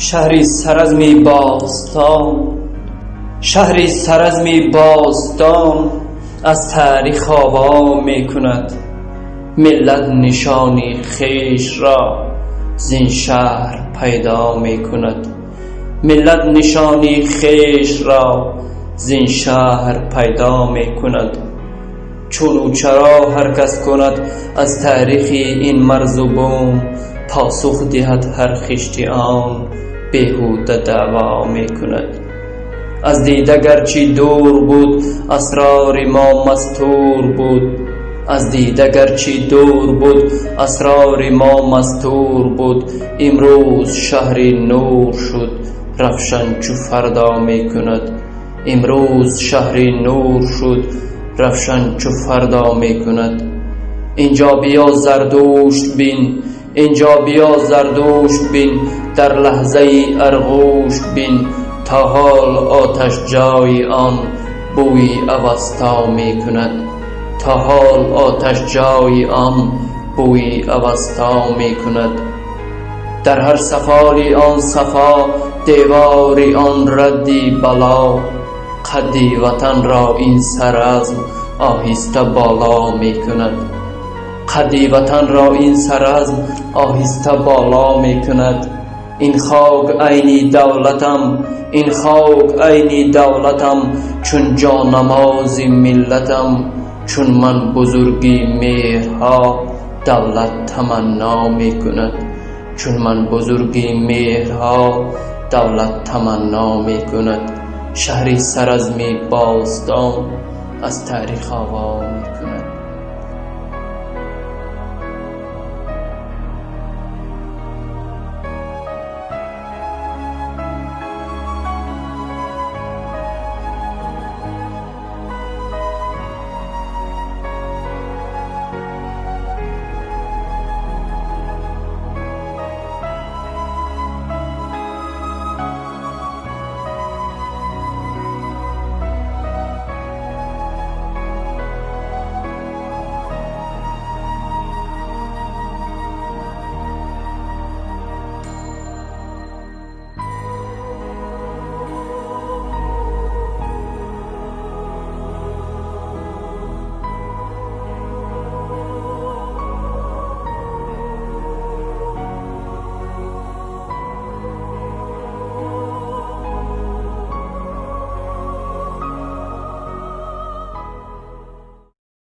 شهری سرزمی باستان، شهری سرزمی باستان از تاریخ آوا می کند. ملت نشانی خویش را زین شهر پیدا می کند. ملت نشانی خویش را زین شهر پیدا می کند. چون او چرا هر کس کند از تاریخ این مرز و بوم، پاسخ دهد هر خشت آن بیهوده دعوا می کند. از دیده گرچه دور بود اسرار ما مستور بود، از دیده گرچه دور بود اسرار ما مستور بود. امروز شهری نور شد روشن چو فردا می کند. امروز شهری نور شد روشن چو فردا می کند. اینجا بیا زردوشت بین، اینجا بیا زردوشت بین، در لحظه ارغوشت بین. تا حال آتش جای آن بوی اوستا می کند. تا حال آتش جای آن بوی اوستا می کند. در هر سفالی آن صفا دیواری آن ردی بلا، قدی وطن را این سرزم آهسته بالا می کند. قدی وطن را این سرزم آهسته بالا می کند. این خاک عینی دولتم، این خاک عینی دولتم، چون جانماز ملتم. چون من بزرگی مهرها دولت تمنا می کند. چون من بزرگی مهرها دولت تمنا می کند. شهری سرزمی باستان از تاریخ آوا